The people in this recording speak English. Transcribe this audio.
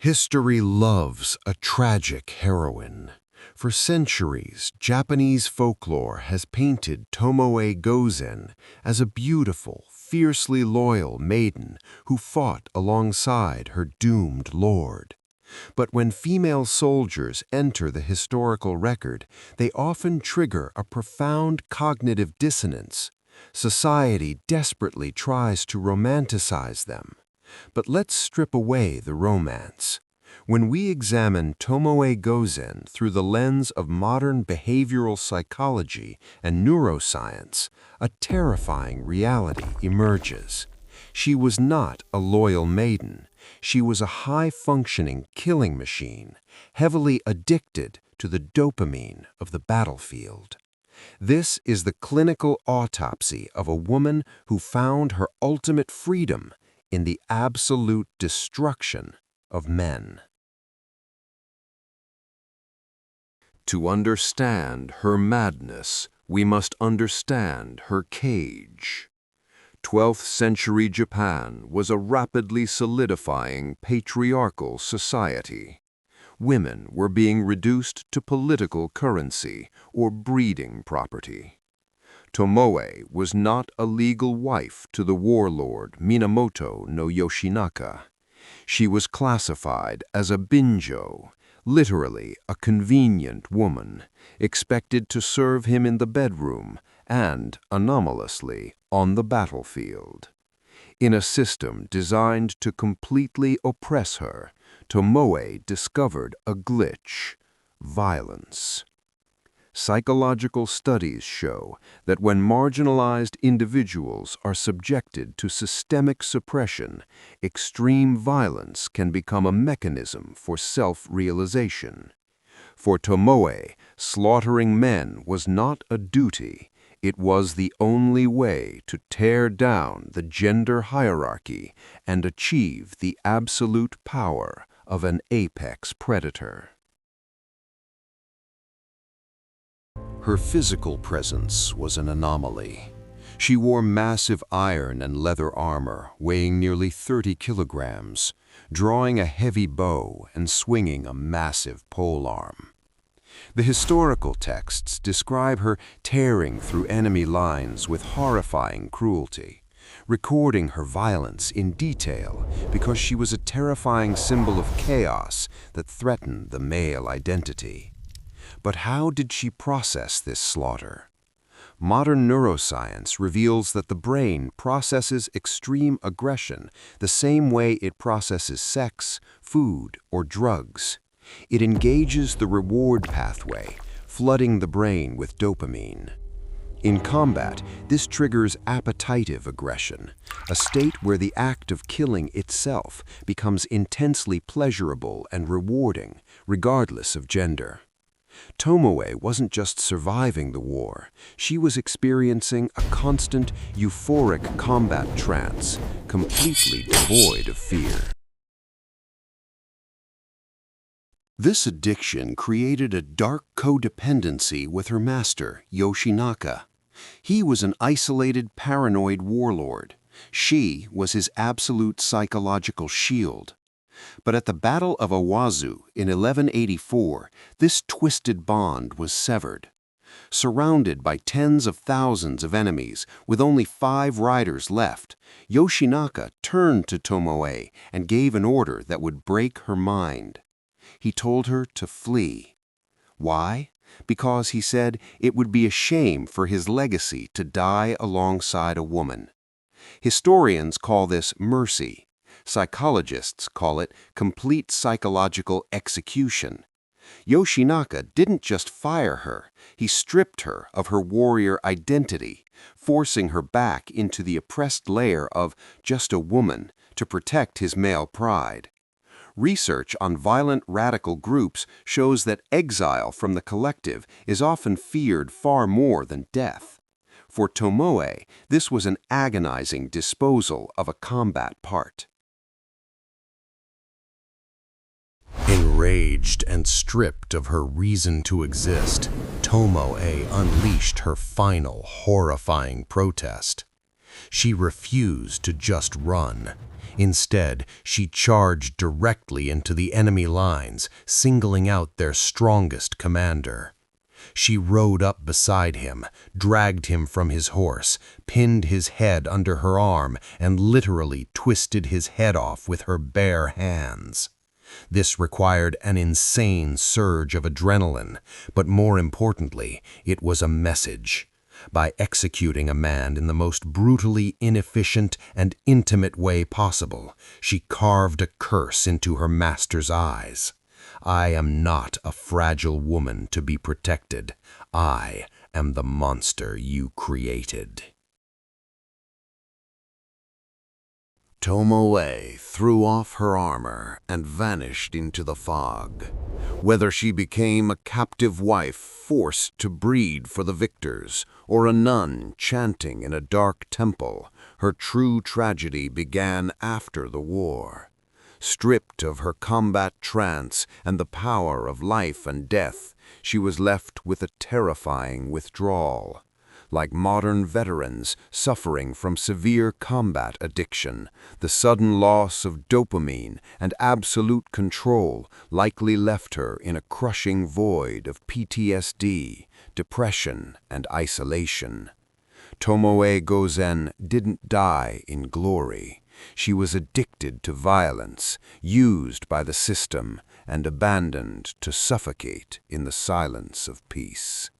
History loves a tragic heroine. For centuries, Japanese folklore has painted Tomoe Gozen as a beautiful, fiercely loyal maiden who fought alongside her doomed lord. But when female soldiers enter the historical record, they often trigger a profound cognitive dissonance. Society desperately tries to romanticize them. But let's strip away the romance. When we examine Tomoe Gozen through the lens of modern behavioral psychology and neuroscience, a terrifying reality emerges. She was not a loyal maiden. She was a high-functioning killing machine, heavily addicted to the dopamine of the battlefield. This is the clinical autopsy of a woman who found her ultimate freedom in the absolute destruction of men. To understand her madness, we must understand her cage. 12th century Japan was a rapidly solidifying patriarchal society. Women were being reduced to political currency or breeding property. Tomoe was not a legal wife to the warlord Minamoto no Yoshinaka. She was classified as a binjo, literally a convenient woman, expected to serve him in the bedroom and, anomalously, on the battlefield. In a system designed to completely oppress her, Tomoe discovered a glitch: violence. Psychological studies show that when marginalized individuals are subjected to systemic suppression, extreme violence can become a mechanism for self-realization. For Tomoe, slaughtering men was not a duty, it was the only way to tear down the gender hierarchy and achieve the absolute power of an apex predator. Her physical presence was an anomaly. She wore massive iron and leather armor weighing nearly 30 kilograms, drawing a heavy bow and swinging a massive polearm. The historical texts describe her tearing through enemy lines with horrifying cruelty, recording her violence in detail because she was a terrifying symbol of chaos that threatened the male identity. But how did she process this slaughter? Modern neuroscience reveals that the brain processes extreme aggression the same way it processes sex, food, or drugs. It engages the reward pathway, flooding the brain with dopamine. In combat, this triggers appetitive aggression, a state where the act of killing itself becomes intensely pleasurable and rewarding, regardless of gender. Tomoe wasn't just surviving the war, she was experiencing a constant, euphoric combat trance, completely devoid of fear. This addiction created a dark codependency with her master, Yoshinaka. He was an isolated, paranoid warlord. She was his absolute psychological shield. But at the Battle of Awazu in 1184, this twisted bond was severed. Surrounded by tens of thousands of enemies, with only 5 riders left, Yoshinaka turned to Tomoe and gave an order that would break her mind. He told her to flee. Why? Because, he said, it would be a shame for his legacy to die alongside a woman. Historians call this mercy. Psychologists call it complete psychological execution. Yoshinaka didn't just fire her, he stripped her of her warrior identity, forcing her back into the oppressed layer of just a woman to protect his male pride. Research on violent radical groups shows that exile from the collective is often feared far more than death. For Tomoe, this was an agonizing disposal of a combat part. Enraged and stripped of her reason to exist, Tomoe unleashed her final horrifying protest. She refused to just run. Instead, she charged directly into the enemy lines, singling out their strongest commander. She rode up beside him, dragged him from his horse, pinned his head under her arm, and literally twisted his head off with her bare hands. This required an insane surge of adrenaline, but more importantly, it was a message. By executing a man in the most brutally inefficient and intimate way possible, she carved a curse into her master's eyes. I am not a fragile woman to be protected. I am the monster you created. Tomoe threw off her armor and vanished into the fog. Whether she became a captive wife forced to breed for the victors, or a nun chanting in a dark temple, her true tragedy began after the war. Stripped of her combat trance and the power of life and death, she was left with a terrifying withdrawal. Like modern veterans suffering from severe combat addiction, the sudden loss of dopamine and absolute control likely left her in a crushing void of PTSD, depression, and isolation. Tomoe Gozen didn't die in glory. She was addicted to violence, used by the system, and abandoned to suffocate in the silence of peace.